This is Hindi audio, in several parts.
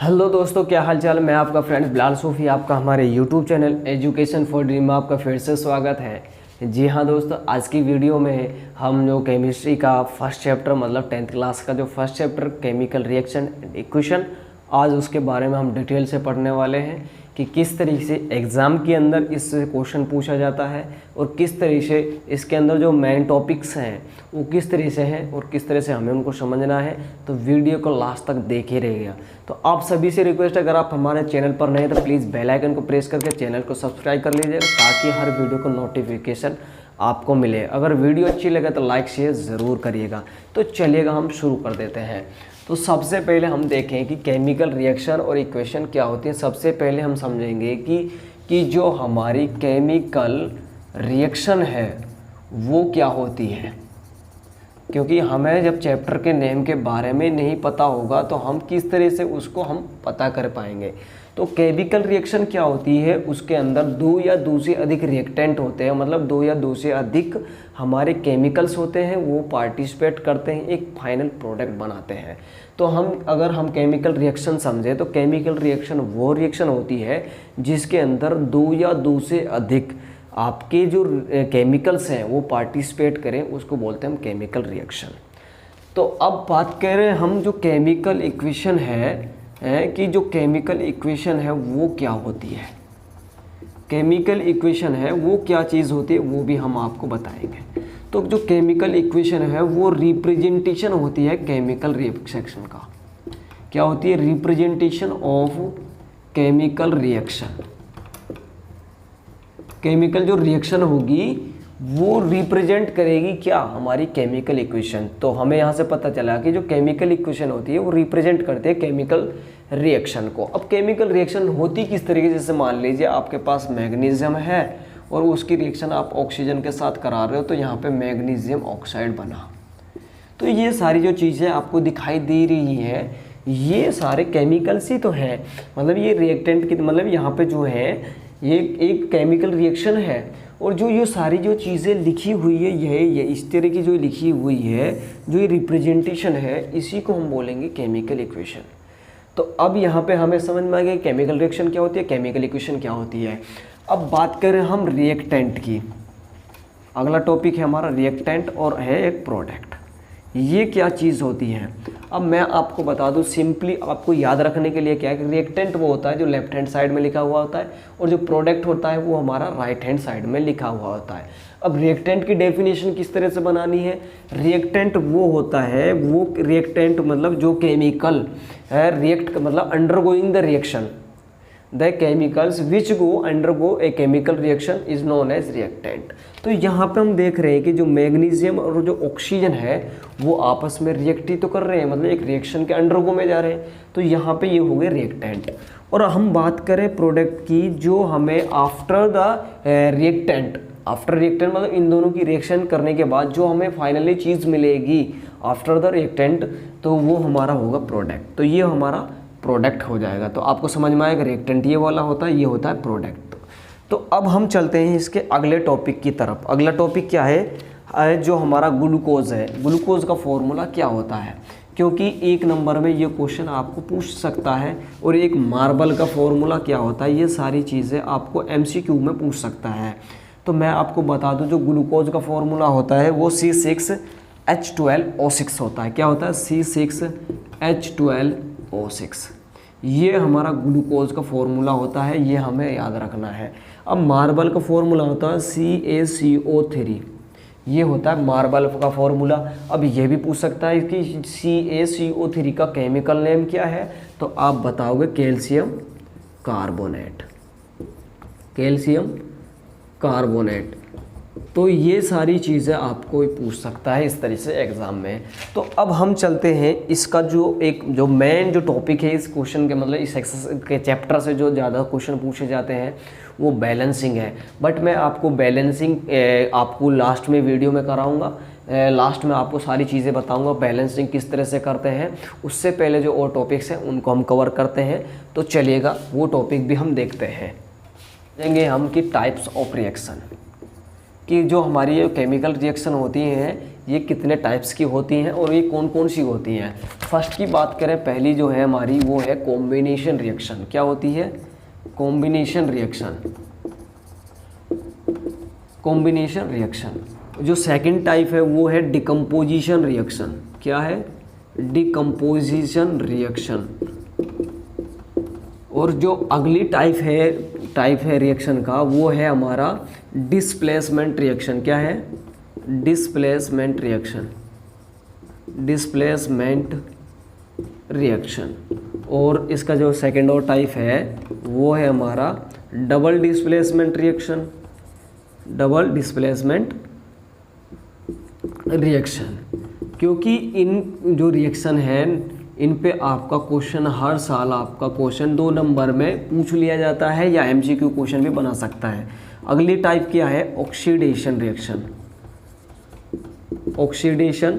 हेलो दोस्तों, क्या हाल चाल। मैं आपका फ्रेंड बिलाल सूफी, आपका हमारे YouTube channel education for dream में आपका फिर से स्वागत है। जी हाँ दोस्तों, आज की वीडियो में हम जो केमिस्ट्री का फर्स्ट चैप्टर मतलब 10th क्लास का जो first chapter chemical reaction and equation, आज उसके बारे में हम डिटेल से पढ़ने वाले हैं कि किस तरीके से एग्ज़ाम के अंदर इससे क्वेश्चन पूछा जाता है और किस तरीके से इसके अंदर जो मेन टॉपिक्स हैं वो किस तरह से हैं और किस तरह से हमें उनको समझना है। तो वीडियो को लास्ट तक देखे रहिएगा। तो आप सभी से रिक्वेस्ट है, अगर आप हमारे चैनल पर नए तो प्लीज़ बेल आइकन को प्रेस करके चैनल को सब्सक्राइब कर लीजिएगा ताकि हर वीडियो को नोटिफिकेशन आपको मिले। अगर वीडियो अच्छी लगे तो लाइक शेयर ज़रूर करिएगा। तो चलिएगा हम शुरू कर देते हैं। तो सबसे पहले हम देखें कि केमिकल रिएक्शन और इक्वेशन क्या होती है। सबसे पहले हम समझेंगे कि जो हमारी केमिकल रिएक्शन है वो क्या होती है, क्योंकि हमें जब चैप्टर के नेम के बारे में नहीं पता होगा तो हम किस तरह से उसको हम पता कर पाएंगे। तो केमिकल रिएक्शन क्या होती है, उसके अंदर दो या दो से अधिक रिएक्टेंट होते हैं, मतलब दो या दो से अधिक हमारे केमिकल्स होते हैं, वो पार्टिसिपेट करते हैं, एक फाइनल प्रोडक्ट बनाते हैं। तो अगर हम केमिकल रिएक्शन समझें तो केमिकल रिएक्शन वो रिएक्शन होती है जिसके अंदर दो या दो से अधिक आपके जो केमिकल्स हैं वो पार्टिसिपेट करें, उसको बोलते हैं हम केमिकल रिएक्शन। तो अब बात करें हम जो केमिकल इक्वेशन है कि जो केमिकल इक्वेशन है वो क्या होती है। केमिकल इक्वेशन है वो क्या चीज़ होती है वो भी हम आपको बताएंगे। तो जो केमिकल इक्वेशन है वो रिप्रेजेंटेशन होती है केमिकल रिएक्शन का। क्या होती है? Representation of chemical reaction. Chemical जो रिएक्शन होगी वो रिप्रेजेंट करेगी क्या? हमारी केमिकल इक्वेशन। तो हमें यहाँ से पता चला कि जो केमिकल इक्वेशन होती है वो रिप्रेजेंट करते हैं केमिकल रिएक्शन को। अब केमिकल रिएक्शन होती किस तरीके से? जैसे मान लीजिए आपके पास मैग्नीशियम है और उसकी रिएक्शन आप ऑक्सीजन के साथ करा रहे हो, तो यहाँ पे मैग्नीशियम ऑक्साइड बना। तो ये सारी जो चीज़ें आपको दिखाई दे रही है ये सारे केमिकल्स ही तो हैं। मतलब ये रिएक्टेंट की मतलब यहाँ पे जो है ये एक केमिकल रिएक्शन है। और जो ये सारी जो चीज़ें लिखी हुई है ये इस तरह की जो लिखी हुई है, जो ये रिप्रेजेंटेशन है, इसी को हम बोलेंगे केमिकल इक्वेशन। तो अब यहाँ पे हमें समझ में आ गया केमिकल रिएक्शन क्या होती है, केमिकल इक्वेशन क्या होती है। अब बात करें हम रिएक्टेंट की। अगला टॉपिक है हमारा रिएक्टेंट और है एक प्रोडक्ट। ये क्या चीज़ होती है? अब मैं आपको बता दूं सिंपली आपको याद रखने के लिए क्या है कि रिएक्टेंट वो होता है जो लेफ्ट हैंड साइड में लिखा हुआ होता है और जो प्रोडक्ट होता है वो हमारा राइट हैंड साइड में लिखा हुआ होता है। अब रिएक्टेंट की डेफिनेशन किस तरह से बनानी है? रिएक्टेंट वो होता है, वो रिएक्टेंट मतलब जो केमिकल है रिएक्ट मतलब undergoing the reaction, the chemicals which go undergo a chemical reaction is known as reactant. तो यहाँ पे हम देख रहे हैं कि जो मैग्नीशियम और जो ऑक्सीजन है वो आपस में रिएक्ट ही तो कर रहे हैं, मतलब एक रिएक्शन के अंडरगो में जा रहे हैं। तो यहाँ पे ये हो गए रिएक्टेंट। और हम बात करें प्रोडक्ट की, जो हमें after the reactant, after reactant मतलब इन दोनों की रिएक्शन करने के बाद जो हमें फाइनली चीज़ मिलेगी आफ्टर द रिएक्टेंट, तो वो हमारा होगा प्रोडक्ट। तो ये हमारा प्रोडक्ट हो जाएगा। तो आपको समझ में आएगा रिएक्टेंट ये वाला होता है, ये होता है प्रोडक्ट। तो अब हम चलते हैं इसके अगले टॉपिक की तरफ। अगला टॉपिक क्या है? जो हमारा ग्लूकोज है, ग्लूकोज का फॉर्मूला क्या होता है, क्योंकि एक नंबर में ये क्वेश्चन आपको पूछ सकता है। और एक मार्बल का फॉर्मूला क्या होता है, ये सारी चीज़ें आपको MCQ में पूछ सकता है। तो मैं आपको बता दूं जो ग्लूकोज का फॉर्मूला होता है वो C6H12O6 होता है। क्या होता है? C6H12O6। ये हमारा ग्लूकोज का फॉर्मूला होता है, ये हमें याद रखना है। अब मार्बल का फॉर्मूला होता है CaCO3। ये होता है मार्बल का फॉर्मूला। अब ये भी पूछ सकता है कि CaCO3 का केमिकल नेम क्या है, तो आप बताओगे कैल्शियम कार्बोनेट। Calcium carbonate. तो ये सारी चीज़ें आपको पूछ सकता है इस तरह से एग्ज़ाम में। तो अब हम चलते हैं इसका जो मेन जो टॉपिक है इस क्वेश्चन के मतलब इस एक्सरसाइज के चैप्टर से जो ज़्यादा क्वेश्चन पूछे जाते हैं वो बैलेंसिंग है। बट मैं आपको बैलेंसिंग आपको लास्ट में वीडियो में कराऊंगा। लास्ट में आपको सारी चीज़ें बताऊंगा बैलेंसिंग किस तरह से करते हैं। उससे पहले जो और टॉपिक्स हैं उनको हम कवर करते हैं। तो चलिएगा वो टॉपिक भी हम देखते हैं। हम कि टाइप्स ऑफ रिएक्शन, कि जो हमारी ये केमिकल रिएक्शन होती हैं ये कितने टाइप्स की होती हैं और ये कौन कौन सी होती हैं। फर्स्ट की बात करें, पहली जो है हमारी वो है कॉम्बिनेशन रिएक्शन। क्या होती है? Combination reaction. Combination reaction. जो सेकंड टाइप है वो है डिकम्पोजिशन रिएक्शन। क्या है? Decomposition reaction. और जो अगली टाइप है रिएक्शन का, वो है हमारा डिस्प्लेसमेंट रिएक्शन। क्या है? Displacement reaction. Displacement reaction. और इसका जो सेकंड और टाइप है वो है हमारा double displacement reaction. Double displacement reaction. क्योंकि इन जो रिएक्शन है इन पे आपका क्वेश्चन, हर साल आपका क्वेश्चन 2 नंबर में पूछ लिया जाता है या एमसीक्यू क्वेश्चन भी बना सकता है। अगली टाइप क्या है? Oxidation reaction. Oxidation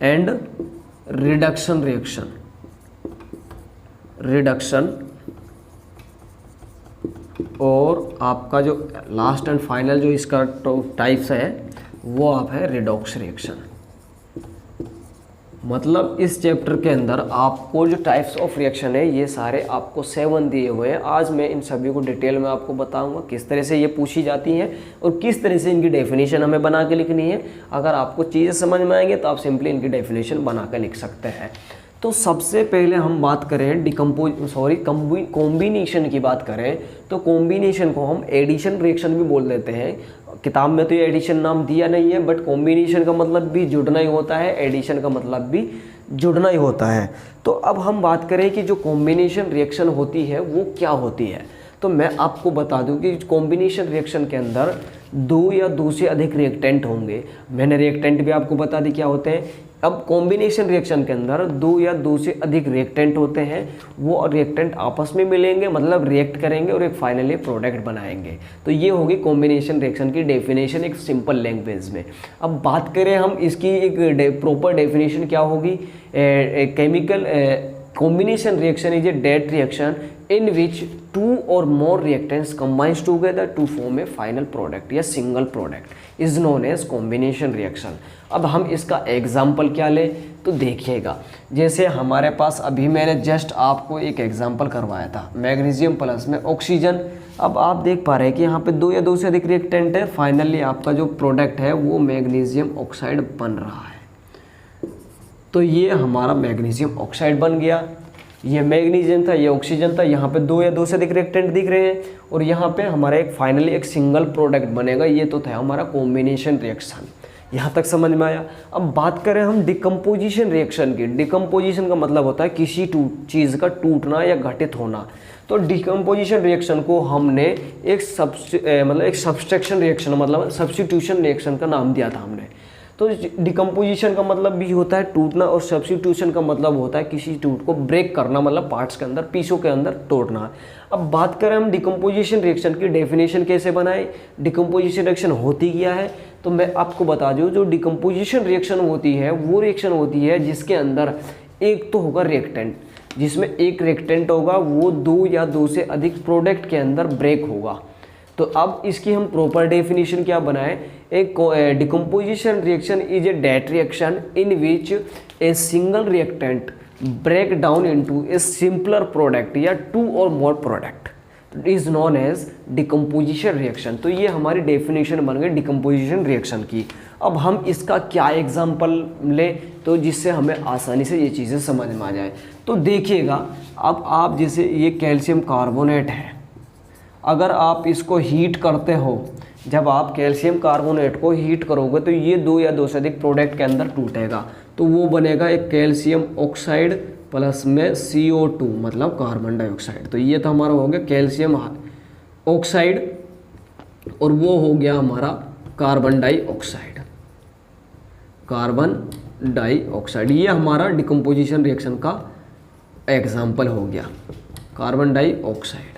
and reduction reaction. Reduction. और आपका जो लास्ट एंड फाइनल जो इसका टाइप्स है वो आप है रिडॉक्स रिएक्शन। मतलब इस चैप्टर के अंदर आपको जो टाइप्स ऑफ रिएक्शन है ये सारे आपको 7 दिए हुए हैं। आज मैं इन सभी को डिटेल में आपको बताऊंगा किस तरह से ये पूछी जाती हैं और किस तरह से इनकी डेफिनेशन हमें बना के लिखनी है। अगर आपको चीज़ें समझ में आएंगे तो आप सिंपली इनकी डेफिनेशन बना कर लिख सकते हैं। तो सबसे पहले हम बात करें कॉम्बिनेशन की बात करें तो कॉम्बिनेशन को हम एडिशन रिएक्शन भी बोल देते हैं। किताब में तो ये एडिशन नाम दिया नहीं है, बट कॉम्बिनेशन का मतलब भी जुड़ना ही होता है, एडिशन का मतलब भी जुड़ना ही होता है। तो अब हम बात करें कि जो कॉम्बिनेशन रिएक्शन होती है वो क्या होती है। तो मैं आपको बता दूं कि कॉम्बिनेशन रिएक्शन के अंदर 2 या 2 से अधिक रिएक्टेंट होंगे। मैंने रिएक्टेंट भी आपको बता दी क्या होते हैं। अब कॉम्बिनेशन रिएक्शन के अंदर 2 या 2 से अधिक रिएक्टेंट होते हैं। वो रिएक्टेंट आपस में मिलेंगे, मतलब रिएक्ट करेंगे और एक फाइनली प्रोडक्ट बनाएंगे। तो ये होगी कॉम्बिनेशन रिएक्शन की डेफिनेशन एक सिंपल लैंग्वेज में। अब बात करें हम इसकी एक प्रॉपर डेफिनेशन क्या होगी। Chemical combination reaction is a that reaction in which 2 or more reactants combines together to form a final product या single product is known as combination reaction। अब हम इसका एग्जाम्पल क्या लें तो देखिएगा, जैसे हमारे पास अभी मैंने जस्ट आपको एक एग्जाम्पल करवाया था मैग्नीशियम प्लस में ऑक्सीजन। अब आप देख पा रहे हैं कि यहाँ पे 2 या 2 से अधिक रिएक्टेंट है, फाइनली आपका जो प्रोडक्ट है वो मैग्नीशियम ऑक्साइड बन रहा है। तो ये हमारा मैग्नीशियम ऑक्साइड बन गया। ये मैग्नीशियम था, ये ऑक्सीजन था, यहाँ पे 2 या 2 से अधिक रिएक्टेंट दिख रहे हैं और यहाँ पे हमारा एक फाइनली एक सिंगल प्रोडक्ट बनेगा। ये तो था हमारा कॉम्बिनेशन रिएक्शन। यहाँ तक समझ में आया। अब बात करें हम डिकम्पोजिशन रिएक्शन की। डिकम्पोजिशन का मतलब होता है किसी चीज़ का टूटना या घटित होना। तो डिकम्पोजिशन रिएक्शन को हमने एक सब्सट्रैक्शन रिएक्शन मतलब सब्स्टिट्यूशन रिएक्शन का नाम दिया था हमने। तो डिकम्पोजिशन का मतलब भी होता है टूटना और सब्स्टिट्यूशन का मतलब होता है किसी टूट को ब्रेक करना, मतलब पार्ट्स के अंदर, पीसों के अंदर तोड़ना। अब बात करें हम डिकम्पोजिशन रिएक्शन की डेफिनेशन कैसे बनाए, डिकम्पोजिशन रिएक्शन होती क्या है, तो मैं आपको बता दूं जो डिकम्पोजिशन रिएक्शन होती है वो रिएक्शन होती है जिसके अंदर एक तो होगा रिएक्टेंट, जिसमें एक रिएक्टेंट होगा वो 2 या 2 से अधिक प्रोडक्ट के अंदर ब्रेक होगा। तो अब इसकी हम प्रॉपर डेफिनेशन क्या बनाएं, एक decomposition reaction is a that reaction in which a single reactant break down into a simpler product या 2 और more product is known as decomposition reaction. तो ये हमारी डेफिनेशन बन गई डिकम्पोजिशन रिएक्शन की। अब हम इसका क्या एग्जाम्पल लें तो जिससे हमें आसानी से ये चीज़ें समझ में आ जाए। तो देखिएगा, अब आप जैसे ये कैल्शियम कार्बोनेट है, अगर आप इसको हीट करते हो, जब आप कैल्शियम कार्बोनेट को हीट करोगे तो ये 2 या 2 से अधिक प्रोडक्ट के अंदर टूटेगा। तो वो बनेगा एक कैल्शियम ऑक्साइड प्लस में CO2 मतलब कार्बन डाइऑक्साइड। तो ये तो हमारा हो गया कैल्शियम ऑक्साइड और वो हो गया हमारा कार्बन डाइऑक्साइड। कार्बन डाइऑक्साइड ये हमारा डिकम्पोजिशन रिएक्शन का एग्जाम्पल हो गया, कार्बन डाइऑक्साइड।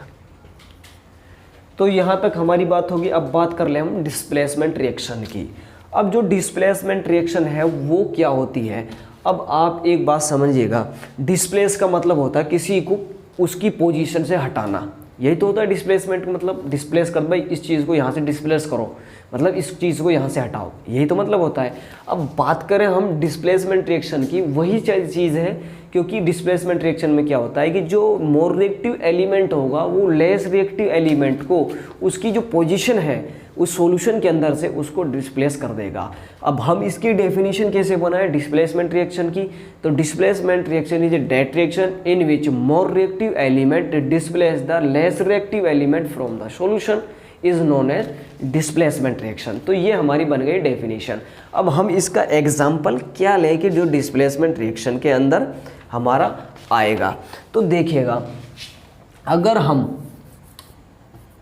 तो यहाँ तक हमारी बात होगी। अब बात कर ले हम डिस्प्लेसमेंट रिएक्शन की। अब जो डिस्प्लेसमेंट रिएक्शन है वो क्या होती है, अब आप एक बात समझिएगा। डिस्प्लेस का मतलब होता है किसी को उसकी पोजीशन से हटाना, यही तो होता है डिस्प्लेसमेंट, मतलब डिस्प्लेस कर, भाई इस चीज़ को यहाँ से डिस्प्लेस करो, मतलब इस चीज़ को यहाँ से हटाओ, यही तो मतलब होता है। अब बात करें हम डिस्प्लेसमेंट रिएक्शन की, वही चीज़ है, क्योंकि डिस्प्लेसमेंट रिएक्शन में क्या होता है कि जो मोर रिएक्टिव एलिमेंट होगा वो लेस रिएक्टिव एलिमेंट को उसकी जो पोजीशन है उस सॉल्यूशन के अंदर से उसको डिस्प्लेस कर देगा। अब हम इसकी डेफिनेशन कैसे बनाएं डिस्प्लेसमेंट रिएक्शन की, तो displacement reaction is a that reaction in which more reactive element displace the less reactive element from the solution is known as displacement reaction. तो ये हमारी बन गई डेफिनेशन। अब हम इसका एग्जाम्पल क्या लें कि जो डिस्प्लेसमेंट रिएक्शन के अंदर हमारा आएगा, तो देखिएगा, अगर हम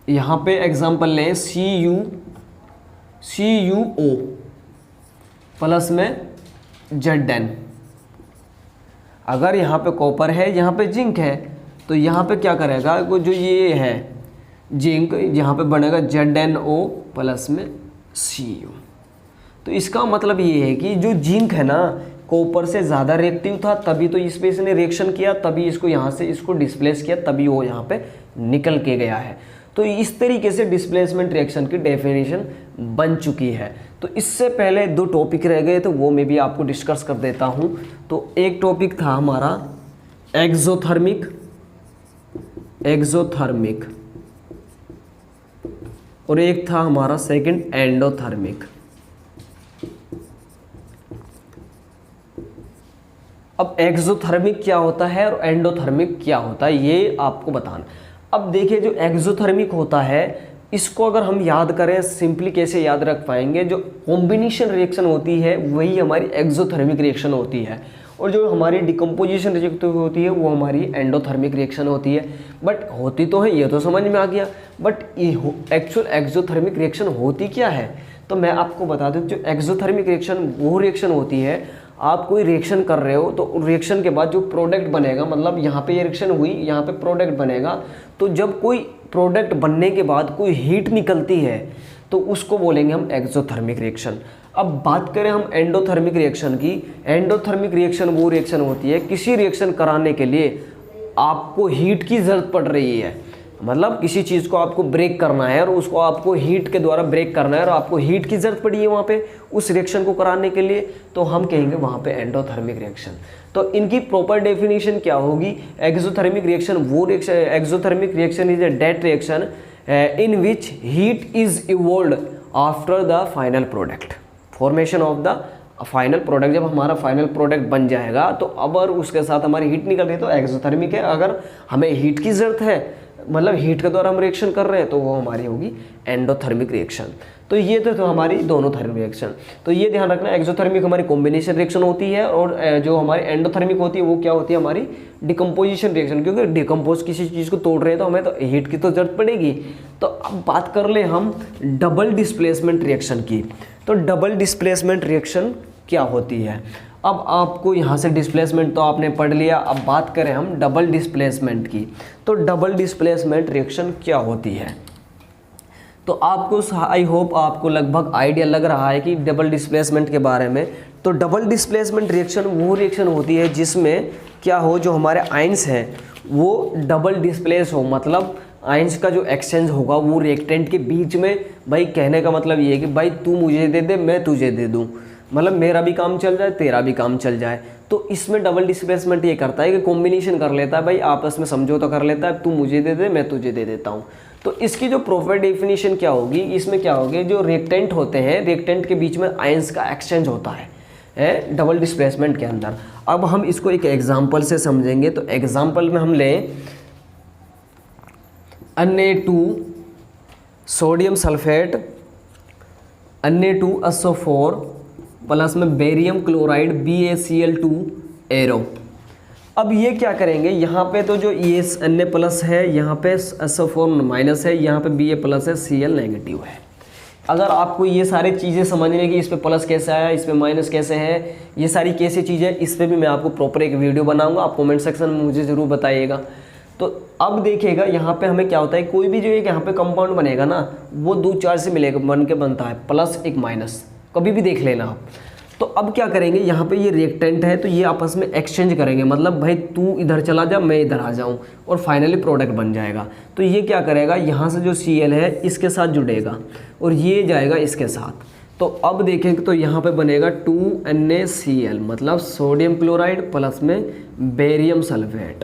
यहाँ पे एग्जाम्पल लें CuO प्लस में Zn, अगर यहाँ पे कॉपर है, यहाँ पे जिंक है, तो यहाँ पे क्या करेगा, वो जो ये है जिंक, यहाँ पे बनेगा ZnO प्लस में Cu। तो इसका मतलब ये है कि जो जिंक है ना कॉपर से ज़्यादा रिएक्टिव था, तभी तो इस पे इसने रिएक्शन किया, तभी इसको यहाँ से इसको डिस्प्लेस किया, तभी वो यहाँ पे निकल के गया है। तो इस तरीके से डिस्प्लेसमेंट रिएक्शन की डेफिनेशन बन चुकी है। तो इससे पहले 2 टॉपिक रह गए, तो वो मैं भी आपको डिस्कस कर देता हूँ। तो एक टॉपिक था हमारा एक्सोथर्मिक और एक था हमारा सेकंड एंडोथर्मिक। अब एक्सोथर्मिक क्या होता है और एंडोथर्मिक क्या होता है ये आपको बताना। अब देखिए, जो एक्सोथर्मिक होता है इसको अगर हम याद करें सिंपली कैसे याद रख पाएंगे, जो कॉम्बिनेशन रिएक्शन होती है वही हमारी एक्सोथर्मिक रिएक्शन होती है, और जो हमारी डिकम्पोजिशन रिएक्शन होती है वो हमारी एंडोथर्मिक रिएक्शन होती है। बट होती तो है, ये तो समझ में आ गया, बट एक्चुअल एक्सोथर्मिक रिएक्शन होती क्या है, तो मैं आपको बता दूं, जो एक्सोथर्मिक रिएक्शन वो रिएक्शन होती है, आप कोई रिएक्शन कर रहे हो तो रिएक्शन के बाद जो प्रोडक्ट बनेगा, मतलब यहाँ पे ये रिएक्शन हुई, यहाँ पे प्रोडक्ट बनेगा, तो जब कोई प्रोडक्ट बनने के बाद कोई हीट निकलती है तो उसको बोलेंगे हम एक्सोथर्मिक रिएक्शन। अब बात करें हम एंडोथर्मिक रिएक्शन की, एंडोथर्मिक रिएक्शन वो रिएक्शन होती है किसी रिएक्शन कराने के लिए आपको हीट की ज़रूरत पड़ रही है, मतलब किसी चीज़ को आपको ब्रेक करना है और उसको आपको हीट के द्वारा ब्रेक करना है और आपको हीट की ज़रूरत पड़ी है वहाँ पे उस रिएक्शन को कराने के लिए, तो हम कहेंगे वहाँ पे एंडोथर्मिक रिएक्शन। तो इनकी प्रॉपर डेफिनेशन क्या होगी, एक्सोथर्मिक रिएक्शन वो reaction, exothermic reaction is a that reaction in which heat is evolved after the final product, formation of the final product. जब हमारा फाइनल प्रोडक्ट बन जाएगा तो अब और उसके साथ हमारी हीट निकल रही है तो एक्सोथर्मिक है। अगर हमें हीट की ज़रूरत है, मतलब हीट के द्वारा हम रिएक्शन कर रहे हैं, तो वो हमारी होगी एंडोथर्मिक रिएक्शन। तो ये तो हमारी दोनों थर्मिक रिएक्शन। तो ये ध्यान रखना, एक्सोथर्मिक हमारी कॉम्बिनेशन रिएक्शन होती है और जो हमारी एंडोथर्मिक होती है वो क्या होती है, हमारी डिकम्पोजिशन रिएक्शन, क्योंकि डिकम्पोज किसी चीज़ को तोड़ रहे हैं तो हमें तो हीट की तो जरूरत पड़ेगी। तो अब बात कर ले हम डबल डिस्प्लेसमेंट रिएक्शन की। तो डबल डिस्प्लेसमेंट रिएक्शन क्या होती है, अब आपको यहाँ से डिस्प्लेसमेंट तो आपने पढ़ लिया, अब बात करें हम डबल डिस्प्लेसमेंट की। तो डबल डिस्प्लेसमेंट रिएक्शन क्या होती है, तो आपको आई होप आपको लगभग आइडिया लग रहा है कि डबल डिस्प्लेसमेंट के बारे में। तो डबल डिस्प्लेसमेंट रिएक्शन वो रिएक्शन होती है जिसमें क्या हो, जो हमारे आयंस हैं वो डबल डिस्प्लेस हो, मतलब आयंस का जो एक्सचेंज होगा वो रिएक्टेंट के बीच में। भाई कहने का मतलब ये है कि भाई तू मुझे दे दे, मैं तुझे दे दूँ, मतलब मेरा भी काम चल जाए तेरा भी काम चल जाए। तो इसमें डबल डिस्प्लेसमेंट ये करता है कि कॉम्बिनेशन कर लेता है, भाई आपस में समझौता कर लेता है, तू मुझे दे दे मैं तुझे दे देता हूँ। तो इसकी जो प्रॉपर डेफिनेशन क्या होगी, इसमें क्या होगी, जो रिएक्टेंट होते हैं, रिएक्टेंट के बीच में आयंस का एक्सचेंज होता है डबल डिस्प्लेसमेंट के अंदर। अब हम इसको एक एग्जाम्पल से समझेंगे। तो एग्जाम्पल में हम लें Na2 sodium sulphate, Na2SO4 plus में बेरियम क्लोराइड BaCl2 एरो। अब ये क्या करेंगे, यहाँ पे तो जो ये Na प्लस है, यहाँ पे SO4 माइनस है, यहाँ पे Ba प्लस है, Cl नेगेटिव है। अगर आपको ये सारी चीज़ें समझने की, इस पे प्लस कैसे आया, इस पे माइनस कैसे है, ये सारी कैसी चीज़ें, इस पर भी मैं आपको प्रॉपर एक वीडियो बनाऊंगा, आप कमेंट सेक्शन में मुझे ज़रूर बताइएगा। तो अब देखिएगा यहाँ पे हमें क्या होता है, कोई भी जो एक यहाँ पे कंपाउंड बनेगा ना, वो 2 चार्ज से मिलेगा, बन के बनता है, प्लस एक माइनस, कभी भी देख लेना आप। तो अब क्या करेंगे, यहाँ पे ये रिएक्टेंट है तो ये आपस में एक्सचेंज करेंगे, मतलब भाई तू इधर चला जा मैं इधर आ जाऊँ और फाइनली प्रोडक्ट बन जाएगा। तो ये क्या करेगा, यहाँ से जो Cl है इसके साथ जुड़ेगा और ये जाएगा इसके साथ। तो अब देखेंगे तो यहाँ पे बनेगा 2NaCl, मतलब सोडियम क्लोराइड प्लस में बेरियम सल्फेट।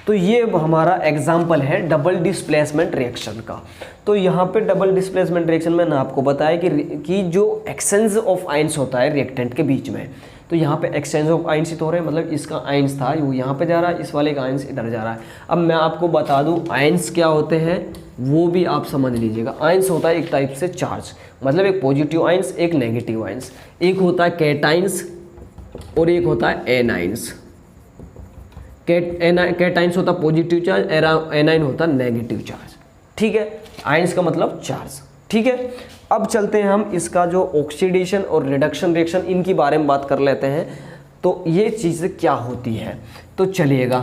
तो ये हमारा एग्जाम्पल है डबल डिस्प्लेसमेंट रिएक्शन का। तो यहाँ पे डबल डिस्प्लेसमेंट रिएक्शन में मैंने आपको बताया कि जो एक्सचेंज ऑफ आयंस होता है रिएक्टेंट के बीच में, तो यहाँ पे एक्सचेंज ऑफ आयंस ही तो हो रहे हैं, मतलब इसका आयंस था वो यहाँ पे जा रहा है, इस वाले का आयंस इधर जा रहा है। अब मैं आपको बता दूँ आयंस क्या होते हैं वो भी आप समझ लीजिएगा। आयंस होता है एक टाइप से चार्ज, मतलब एक पॉजिटिव आयंस एक नेगेटिव आयंस, एक होता है कैटाइंस और एक होता है एनाइंस। कैटाइंस होता पॉजिटिव चार्ज, एनाइन होता नेगेटिव चार्ज, ठीक है। आयंस का मतलब चार्ज, ठीक है। अब चलते हैं हम इसका जो ऑक्सीडेशन और रिडक्शन रिएक्शन इनकी बारे में बात कर लेते हैं, तो ये चीज़ें क्या होती है तो चलिएगा।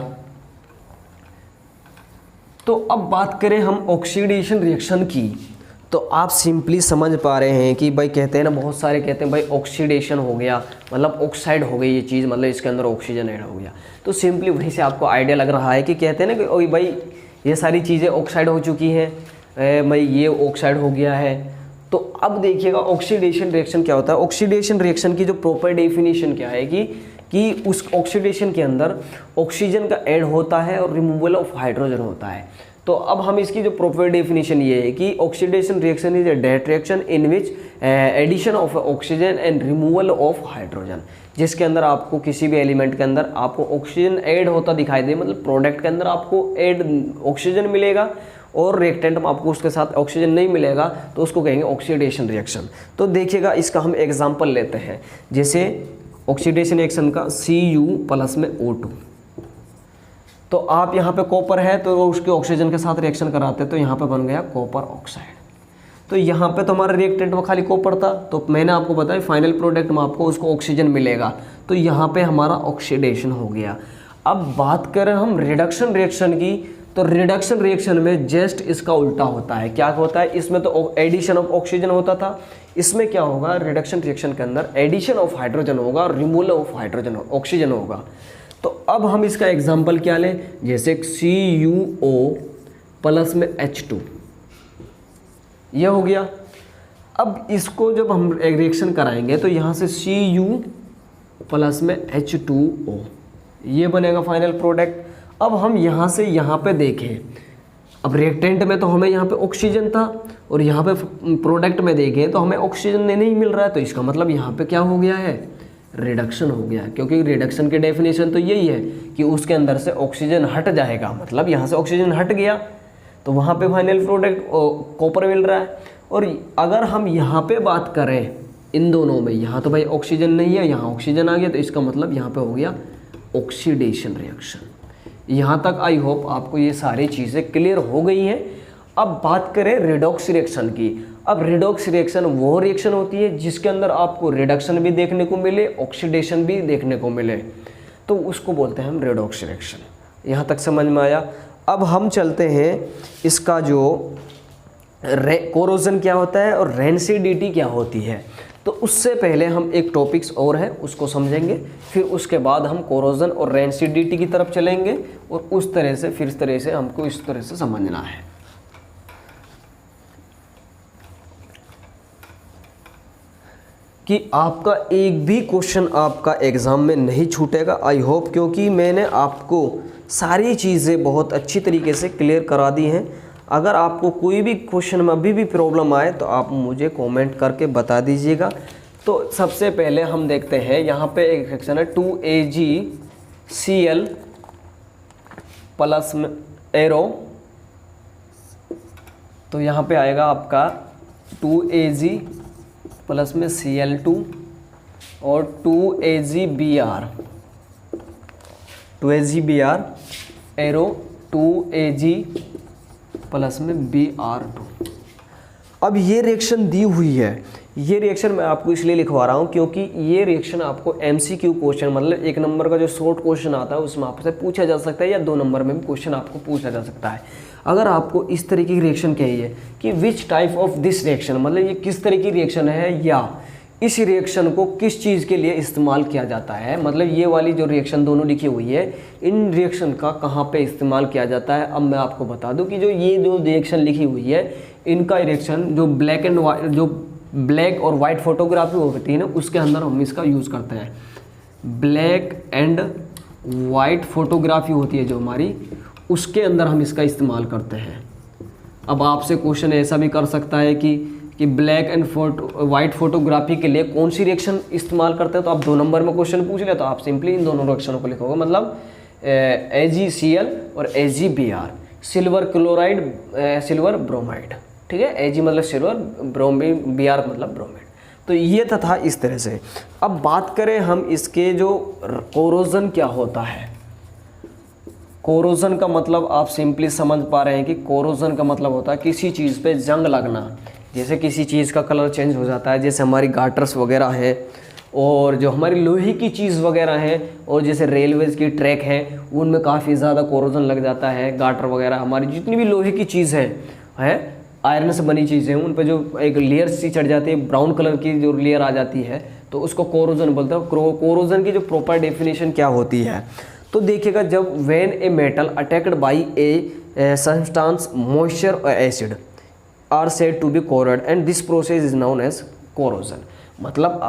तो अब बात करें हम ऑक्सीडेशन रिएक्शन की, तो आप सिंपली समझ पा रहे हैं कि भाई कहते हैं ना, बहुत सारे कहते हैं भाई ऑक्सीडेशन हो गया मतलब ऑक्साइड हो गई ये चीज़, मतलब इसके अंदर ऑक्सीजन ऐड हो गया। तो सिंपली वहीं से आपको आइडिया लग रहा है कि कहते हैं ना कि ओए भाई ये सारी चीज़ें ऑक्साइड हो चुकी हैं, भाई ये ऑक्साइड हो गया है। तो अब देखिएगा ऑक्सीडेशन रिएक्शन क्या होता है। ऑक्सीडेशन रिएक्शन की जो प्रॉपर डेफिनेशन क्या है कि उस ऑक्सीडेशन के अंदर ऑक्सीजन का ऐड होता है और रिमूवल ऑफ हाइड्रोजन होता है। तो अब हम इसकी जो प्रॉपर डेफिनेशन ये है कि oxidation reaction is A direct reaction in which edition of oxygen and removal of hydrogen, जिसके अंदर आपको किसी भी एलिमेंट के अंदर आपको ऑक्सीजन ऐड होता दिखाई दे, मतलब प्रोडक्ट के अंदर आपको ऐड ऑक्सीजन मिलेगा और रिएक्टेंट में आपको उसके साथ ऑक्सीजन नहीं मिलेगा, तो उसको कहेंगे ऑक्सीडेशन रिएक्शन। तो देखिएगा इसका हम एग्जाम्पल लेते हैं, जैसे ऑक्सीडेशन रिएक्शन का Cu प्लस में O2। तो आप यहाँ पे कॉपर है तो उसके ऑक्सीजन के साथ रिएक्शन कराते हैं, तो यहाँ पे बन गया कॉपर ऑक्साइड। तो यहाँ पे तो हमारा रिएक्टेंट में खाली कॉपर था, तो मैंने आपको बताया फाइनल प्रोडक्ट में आपको उसको ऑक्सीजन मिलेगा, तो यहाँ पे हमारा ऑक्सीडेशन हो गया। अब बात करें हम रिडक्शन रिएक्शन की, तो रिडक्शन रिएक्शन में जस्ट इसका उल्टा होता है। क्या होता है, इसमें तो एडिशन ऑफ ऑक्सीजन होता था, इसमें क्या होगा रिडक्शन रिएक्शन के अंदर एडिशन ऑफ हाइड्रोजन होगा और रिमूवल ऑफ हाइड्रोजन ऑक्सीजन होगा। तो अब हम इसका एग्जाम्पल क्या लें, जैसे CuO प्लस में H2, ये हो गया। अब इसको जब हम रिएक्शन कराएंगे तो यहाँ से Cu प्लस में H2O, ये बनेगा फाइनल प्रोडक्ट। अब हम यहाँ से यहाँ पे देखें, अब रिएक्टेंट में तो हमें यहाँ पे ऑक्सीजन था और यहाँ पे प्रोडक्ट में देखें तो हमें ऑक्सीजन नहीं मिल रहा है, तो इसका मतलब यहाँ पे क्या हो गया है, रिडक्शन हो गया। क्योंकि रिडक्शन की डेफिनेशन तो यही है कि उसके अंदर से ऑक्सीजन हट जाएगा, मतलब यहाँ से ऑक्सीजन हट गया तो वहाँ पे फाइनल प्रोडक्ट कॉपर मिल रहा है। और अगर हम यहाँ पे बात करें इन दोनों में, यहाँ तो भाई ऑक्सीजन नहीं है, यहाँ ऑक्सीजन आ गया, तो इसका मतलब यहाँ पे हो गया ऑक्सीडेशन रिएक्शन। यहाँ तक आई होप आपको ये सारी चीज़ें क्लियर हो गई हैं। अब बात करें रिडॉक्स रिएक्शन की। अब रिडॉक्स रिएक्शन वो रिएक्शन होती है जिसके अंदर आपको रिडक्शन भी देखने को मिले, ऑक्सीडेशन भी देखने को मिले, तो उसको बोलते हैं हम रिडॉक्स रिएक्शन। यहाँ तक समझ में आया। अब हम चलते हैं इसका जो कोरोजन क्या होता है और रेंसिडिटी क्या होती है। तो उससे पहले हम एक टॉपिक्स और है उसको समझेंगे, फिर उसके बाद हम कोरोजन और रेंसिडिटी की तरफ चलेंगे और उस तरह से फिर इस तरह से हमको इस तरह से समझना है। कि आपका एक भी क्वेश्चन आपका एग्ज़ाम में नहीं छूटेगा, आई होप, क्योंकि मैंने आपको सारी चीज़ें बहुत अच्छी तरीके से क्लियर करा दी हैं। अगर आपको कोई भी क्वेश्चन में अभी भी प्रॉब्लम आए तो आप मुझे कमेंट करके बता दीजिएगा। तो सबसे पहले हम देखते हैं, यहाँ पे एक रिएक्शन है 2AgCl प्लस में एरो, तो यहाँ पे आएगा आपका 2Ag प्लस में Cl2 और 2AgBr एरो 2Ag प्लस में Br2। अब ये रिएक्शन दी हुई है, ये रिएक्शन मैं आपको इसलिए लिखवा रहा हूँ क्योंकि ये रिएक्शन आपको MCQ क्वेश्चन, मतलब 1 नंबर का जो शॉर्ट क्वेश्चन आता है उसमें आपसे पूछा जा सकता है, या 2 नंबर में भी क्वेश्चन आपको पूछा जा सकता है। अगर आपको इस तरीके की रिएक्शन कहिए कि which type of this reaction, मतलब ये किस तरह की रिएक्शन है, या इस रिएक्शन को किस चीज़ के लिए इस्तेमाल किया जाता है, मतलब ये वाली जो रिएक्शन दोनों लिखी हुई है, इन रिएक्शन का कहाँ पे इस्तेमाल किया जाता है। अब मैं आपको बता दूं कि जो ये जो रिएक्शन लिखी हुई है, इनका रिएक्शन जो ब्लैक एंड वाइट, जो ब्लैक और वाइट फोटोग्राफी होती है ना, उसके अंदर हम इसका यूज़ करते हैं। ब्लैक एंड वाइट फोटोग्राफी होती है जो हमारी, उसके अंदर हम इसका इस्तेमाल करते हैं। अब आपसे क्वेश्चन ऐसा भी कर सकता है कि ब्लैक एंड वाइट फोटोग्राफी के लिए कौन सी रिएक्शन इस्तेमाल करते हैं, तो आप 2 नंबर में क्वेश्चन पूछ ले तो आप सिंपली इन दोनों रिएक्शनों को लिखोगे, मतलब AgCl और AgBr, silver chloride silver bromide, ठीक है। Ag मतलब सिल्वर, Br मतलब ब्रोमाइड। तो ये था इस तरह से। अब बात करें हम इसके जो कोरोजन क्या होता है। कोरोजन का मतलब आप सिंपली समझ पा रहे हैं कि कोरोजन का मतलब होता है किसी चीज़ पे जंग लगना। जैसे किसी चीज़ का कलर चेंज हो जाता है, जैसे हमारी गाटर्स वगैरह है, और जो हमारी लोहे की चीज़ वगैरह है, और जैसे रेलवेज़ की ट्रैक है उनमें काफ़ी ज़्यादा कोरोजन लग जाता है। गाटर वगैरह हमारी जितनी भी लोहे की चीज़ है आयरन से बनी चीज़ें हैं, उन पर जो एक लेयर सी चढ़ जाती है, ब्राउन कलर की जो लेयर आ जाती है, तो उसको कोरोजन बोलते हैं। कोरोजन की जो प्रॉपर डेफिनेशन क्या होती है, तो देखिएगा, जब when a metal attacked by a substance moisture और acid are said to be corroded and this process is known as corrosion. मतलब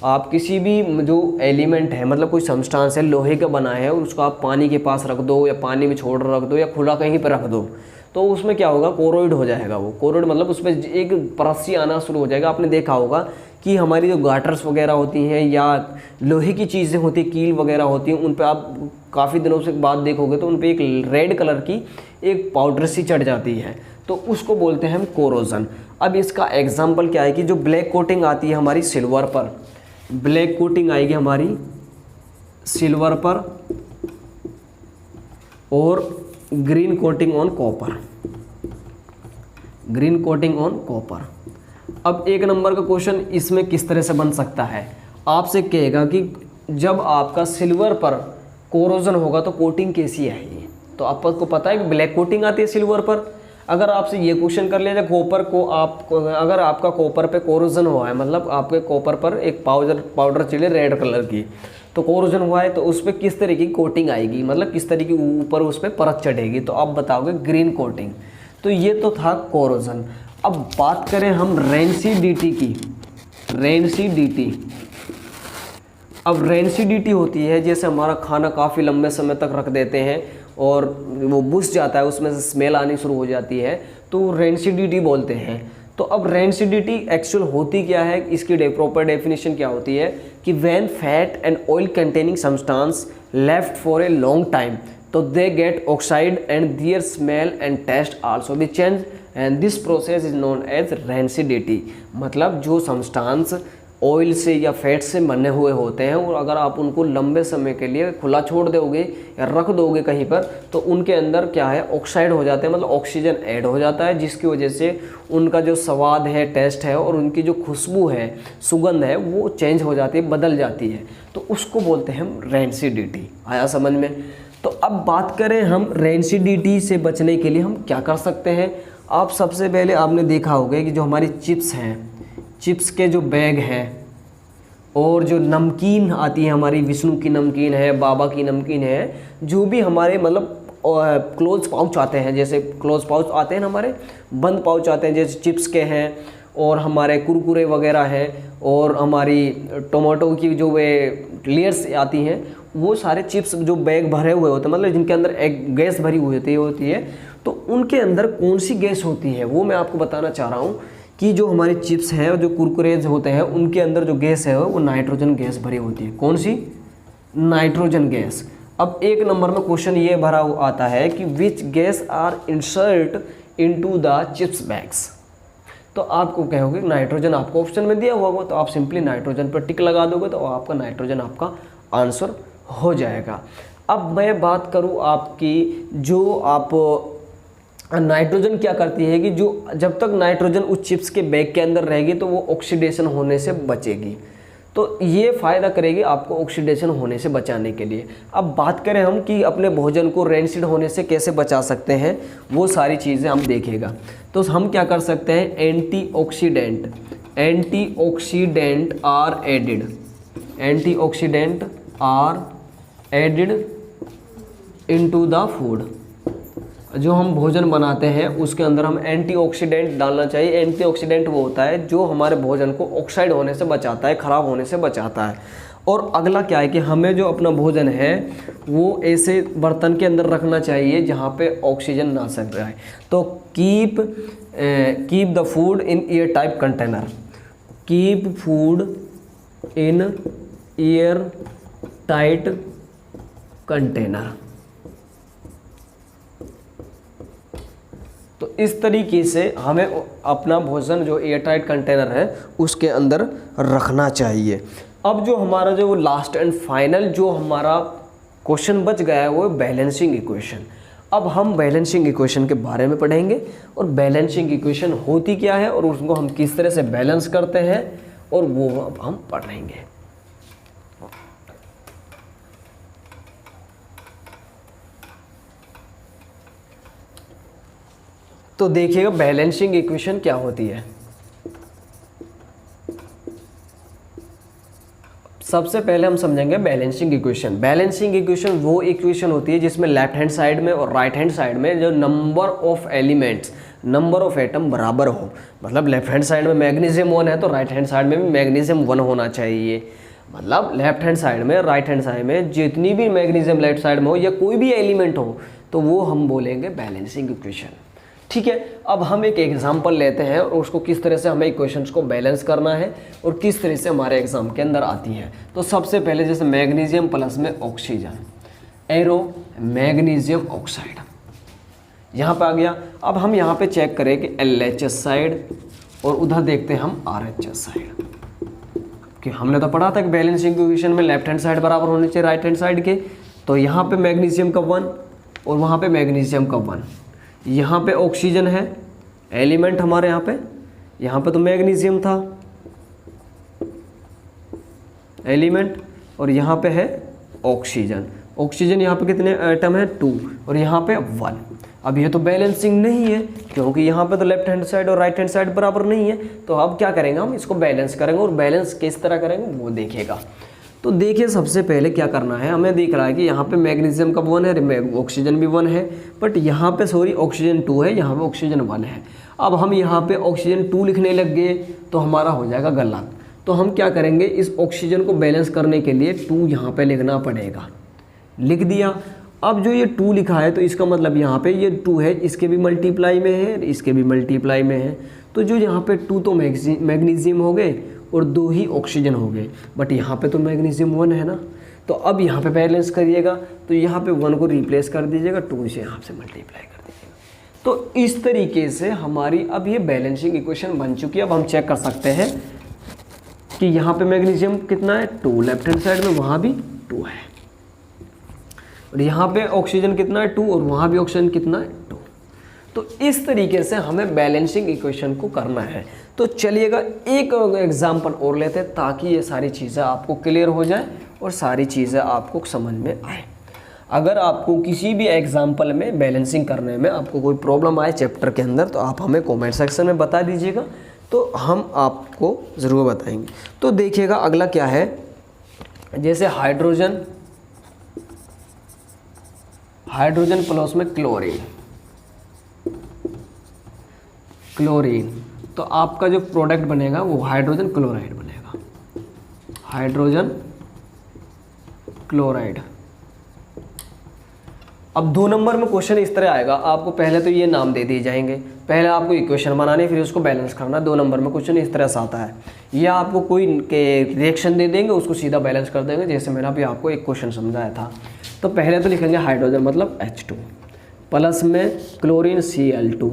आप किसी भी जो एलिमेंट है, मतलब कोई सब्सटेंस है, लोहे का बना है, और उसको आप पानी के पास रख दो, या पानी में छोड़ रख दो, या खुला कहीं पर रख दो, तो उसमें क्या होगा, कोरोइड हो जाएगा। वो कोरोइड मतलब उसमें एक परत सी आना शुरू हो जाएगा। आपने देखा होगा कि हमारी जो गाटर्स वगैरह होती हैं, या लोहे की चीज़ें होती हैं, कील वगैरह होती हैं, उन पे आप काफ़ी दिनों से बाद देखोगे तो उन पे एक रेड कलर की एक पाउडर सी चढ़ जाती है, तो उसको बोलते हैं हम कोरोजन। अब इसका एग्जाम्पल क्या है कि जो ब्लैक कोटिंग आती है हमारी सिल्वर पर, ब्लैक कोटिंग आएगी हमारी सिल्वर पर, और green coating on copper, green coating on copper. अब 1 नंबर का क्वेश्चन इसमें किस तरह से बन सकता है, आपसे कहेगा कि जब आपका सिल्वर पर कोरोजन होगा तो कोटिंग कैसी आएगी। तो आपको पता है कि ब्लैक कोटिंग आती है सिल्वर पर। अगर आपसे ये क्वेश्चन कर लिया जाए, कॉपर को अगर आपका कॉपर पे कोरोजन हुआ है, मतलब आपके कॉपर पर एक पाउडर चले रेड कलर की, तो कोरोजन हुआ है, तो उस पर किस तरह की कोटिंग आएगी, मतलब किस तरह की ऊपर उस पर परत चढ़ेगी, तो आप बताओगे ग्रीन कोटिंग। तो ये तो था कोरोजन। अब बात करें हम रेंसिडिटी की, रेंसिडिटी। अब रेंसिडिटी होती है, जैसे हमारा खाना काफ़ी लंबे समय तक रख देते हैं और वो बुझ जाता है, उसमें से स्मेल आनी शुरू हो जाती है, तो रेंसिडिटी बोलते हैं। तो अब रेंसिडिटी एक्चुअल होती क्या है, इसकी प्रॉपर डेफिनेशन क्या होती है कि when fat and oil containing substance left for a long time, तो they get oxide and their smell and taste also be change and this process is known as rancidity. मतलब जो सब्सटेंस ऑयल से या फैट से बने हुए होते हैं, और अगर आप उनको लंबे समय के लिए खुला छोड़ दोगे या रख दोगे कहीं पर, तो उनके अंदर क्या है, ऑक्साइड हो जाते हैं, मतलब ऑक्सीजन ऐड हो जाता है, जिसकी वजह से उनका जो स्वाद है, टेस्ट है, और उनकी जो खुशबू है, सुगंध है, वो चेंज हो जाती है, बदल जाती है, तो उसको बोलते हैं हम रेंसिडिटी। आया समझ में। तो अब बात करें हम रेंसिडिटी से बचने के लिए हम क्या कर सकते हैं। आप सबसे पहले आपने देखा होगा कि जो हमारी चिप्स हैं, चिप्स के जो बैग हैं, और जो नमकीन आती है हमारी, विष्णु की नमकीन है, बाबा की नमकीन है, जो भी हमारे मतलब क्लोज पाउच आते हैं, जैसे क्लोज पाउच आते हैं ना हमारे, बंद पाउच आते हैं, जैसे चिप्स के हैं, और हमारे कुरकुरे वगैरह हैं, और हमारी टोमेटो की जो वे लेयर्स आती हैं, वो सारे चिप्स जो बैग भरे हुए होते हैं, मतलब जिनके अंदर एक गैस भरी हुई होती है, तो उनके अंदर कौन सी गैस होती है वो मैं आपको बताना चाह रहा हूँ कि जो हमारी चिप्स हैं और जो कुरकुरेज होते हैं, उनके अंदर जो गैस है वो नाइट्रोजन गैस भरी होती है। कौन सी? Nitrogen gas. अब 1 नंबर में क्वेश्चन ये भरा आता है कि which gas are insert into the chips bags. तो आपको कहोगे नाइट्रोजन, आपको ऑप्शन में दिया हुआ होगा, तो आप सिंपली नाइट्रोजन पर टिक लगा दोगे, तो आपका नाइट्रोजन आपका आंसर हो जाएगा। अब मैं बात करूं आपकी, जो आप नाइट्रोजन क्या करती है कि जो जब तक नाइट्रोजन उस चिप्स के बैग के अंदर रहेगी तो वो ऑक्सीडेशन होने से बचेगी, तो ये फ़ायदा करेगी आपको ऑक्सीडेशन होने से बचाने के लिए। अब बात करें हम कि अपने भोजन को रेंसिड होने से कैसे बचा सकते हैं, वो सारी चीज़ें हम देखेगा। तो हम क्या कर सकते हैं, antioxidant are added, antioxidant are added into the food. जो हम भोजन बनाते हैं उसके अंदर हम एंटीऑक्सीडेंट डालना चाहिए। एंटीऑक्सीडेंट वो होता है जो हमारे भोजन को ऑक्साइड होने से बचाता है, ख़राब होने से बचाता है। और अगला क्या है कि हमें जो अपना भोजन है वो ऐसे बर्तन के अंदर रखना चाहिए जहाँ पे ऑक्सीजन ना सक जाए। तो keep the food in air type container, keep food in air tight container. तो इस तरीके से हमें अपना भोजन जो एयर टाइट कंटेनर है उसके अंदर रखना चाहिए। अब जो हमारा जो लास्ट एंड फाइनल जो हमारा क्वेश्चन बच गया है वो बैलेंसिंग इक्वेशन। अब हम बैलेंसिंग इक्वेशन के बारे में पढ़ेंगे और बैलेंसिंग इक्वेशन होती क्या है और उसको हम किस तरह से बैलेंस करते हैं और वो अब हम पढ़ेंगे। तो देखिएगा बैलेंसिंग इक्वेशन क्या होती है। सबसे पहले हम समझेंगे बैलेंसिंग इक्वेशन। बैलेंसिंग इक्वेशन वो इक्वेशन होती है जिसमें लेफ्ट हैंड साइड में और राइट हैंड साइड में जो number of elements, number of atom बराबर हो। मतलब लेफ्ट हैंड साइड में मैग्नीशियम 1 है तो राइट हैंड साइड में भी मैग्नीशियम 1 होना चाहिए। मतलब लेफ्ट हैंड साइड में, राइट हैंड साइड में जितनी भी मैग्नीशियम लेफ्ट साइड में हो या कोई भी एलिमेंट हो तो वो हम बोलेंगे बैलेंसिंग इक्वेशन। ठीक है, अब हम एक एग्जांपल लेते हैं और उसको किस तरह से हमें इक्वेशंस को बैलेंस करना है और किस तरह से हमारे एग्जाम के अंदर आती है। तो सबसे पहले जैसे मैग्नीशियम प्लस में ऑक्सीजन, एरो मैग्नीशियम ऑक्साइड यहाँ पे आ गया। अब हम यहाँ पे चेक करें कि LHS साइड और उधर देखते हैं हम RHS साइड। कि हमने तो पढ़ा था कि बैलेंसिंग इक्वेशन में लेफ्ट हैंड साइड बराबर होने चाहिए राइट हैंड साइड के। तो यहाँ पे मैग्नीशियम का 1 और वहाँ पे मैग्नीशियम का 1। यहाँ पे ऑक्सीजन है एलिमेंट हमारे यहाँ पे तो मैग्नीशियम था एलिमेंट और यहाँ पे है ऑक्सीजन। ऑक्सीजन यहाँ पे कितने एटम है 2 और यहाँ पे 1। अब ये तो बैलेंसिंग नहीं है क्योंकि यहाँ पे तो लेफ्ट हैंड साइड और राइट हैंड साइड बराबर नहीं है। तो अब क्या करेंगे, हम इसको बैलेंस करेंगे और बैलेंस किस तरह करेंगे वो देखेगा। तो देखिए सबसे पहले क्या करना है, हमें दिख रहा है कि यहाँ पे मैग्नीशियम का 1 है, ऑक्सीजन भी 1 है, बट यहाँ पे सॉरी ऑक्सीजन 2 है, यहाँ पे ऑक्सीजन 1 है। अब हम यहाँ पे ऑक्सीजन 2 लिखने लग गए तो हमारा हो जाएगा गलत। तो हम क्या करेंगे, इस ऑक्सीजन को बैलेंस करने के लिए 2 यहाँ पे लिखना पड़ेगा। लिख दिया। अब जो ये 2 लिखा है तो इसका मतलब यहाँ पे ये 2 है, इसके भी मल्टीप्लाई में है, इसके भी मल्टीप्लाई में है। तो जो यहाँ पे 2 तो मैग्नीशियम हो गए और 2 ही ऑक्सीजन हो गए, बट यहाँ पे तो मैग्नीशियम 1 है ना। तो अब यहाँ पे बैलेंस करिएगा तो यहाँ पे 1 को रिप्लेस कर दीजिएगा, 2 से यहाँ से मल्टीप्लाई कर दीजिएगा। तो इस तरीके से हमारी अब ये बैलेंसिंग इक्वेशन बन चुकी है। अब हम चेक कर सकते हैं कि यहाँ पे मैग्नीशियम कितना है 2, लेफ्ट हैंड साइड में वहाँ भी 2 है, और यहाँ पे ऑक्सीजन कितना है 2 और वहाँ भी ऑक्सीजन कितना है 2। तो इस तरीके से हमें बैलेंसिंग इक्वेशन को करना है। तो चलिएगा एक एग्जाम्पल और लेते हैं ताकि ये सारी चीज़ें आपको क्लियर हो जाए और सारी चीज़ें आपको समझ में आए। अगर आपको किसी भी एग्जाम्पल में बैलेंसिंग करने में आपको कोई प्रॉब्लम आए चैप्टर के अंदर तो आप हमें कमेंट सेक्शन में बता दीजिएगा, तो हम आपको ज़रूर बताएंगे। तो देखिएगा अगला क्या है, जैसे हाइड्रोजन प्लस में क्लोरीन, तो आपका जो प्रोडक्ट बनेगा वो हाइड्रोजन क्लोराइड बनेगा, हाइड्रोजन क्लोराइड। अब 2 नंबर में क्वेश्चन इस तरह आएगा, आपको पहले तो ये नाम दे दिए जाएंगे, पहले आपको इक्वेशन बनानी फिर उसको बैलेंस करना। 2 नंबर में क्वेश्चन इस तरह से आता है, या आपको कोई रिएक्शन दे देंगे उसको सीधा बैलेंस कर देंगे, जैसे मैंने अभी आपको एक क्वेश्चन समझाया था। तो पहले तो लिखेंगे हाइड्रोजन मतलब H2 प्लस में क्लोरीन Cl2।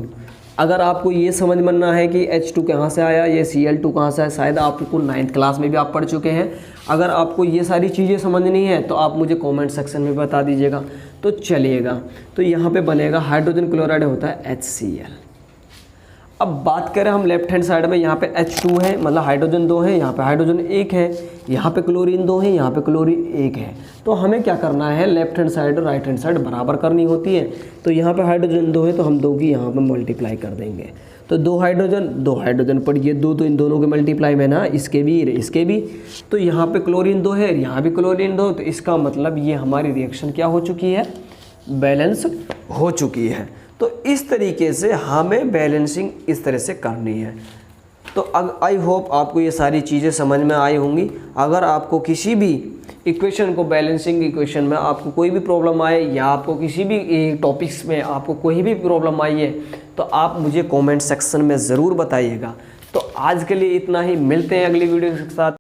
अगर आपको ये समझ बनना है कि H2 कहाँ से आया, ये Cl2 कहाँ से आया, शायद आपको 9th क्लास में भी आप पढ़ चुके हैं। अगर आपको ये सारी चीज़ें समझनी है तो आप मुझे कमेंट सेक्शन में बता दीजिएगा। तो चलिएगा। तो यहाँ पे बनेगा हाइड्रोजन क्लोराइड होता है HCl। अब बात करें हम लेफ्ट हैंड साइड में, यहाँ पे H2 है, मतलब हाइड्रोजन 2 है, यहाँ पे हाइड्रोजन 1 है, यहाँ पे क्लोरीन 2 है, यहाँ पे क्लोरीन 1 है। तो हमें क्या करना है, लेफ्ट हैंड साइड और राइट हैंड साइड बराबर करनी होती है। तो यहाँ पे हाइड्रोजन 2 है तो हम 2 की यहाँ पे मल्टीप्लाई कर देंगे। तो 2 हाइड्रोजन पर ये 2 तो इन दोनों के मल्टीप्लाई में ना, इसके भी इसके भी। तो यहाँ पे क्लोरीन 2 है, यहाँ भी क्लोरीन 2, तो इसका मतलब ये हमारी रिएक्शन क्या हो चुकी है, बैलेंस हो चुकी है। तो इस तरीके से हमें बैलेंसिंग इस तरह से करनी है। तो आई होप आपको ये सारी चीज़ें समझ में आई होंगी। अगर आपको किसी भी इक्वेशन को, बैलेंसिंग इक्वेशन में आपको कोई भी प्रॉब्लम आए, या आपको किसी भी टॉपिक्स में आपको कोई भी प्रॉब्लम आई है, तो आप मुझे कमेंट सेक्शन में ज़रूर बताइएगा। तो आज के लिए इतना ही, मिलते हैं अगली वीडियो के साथ।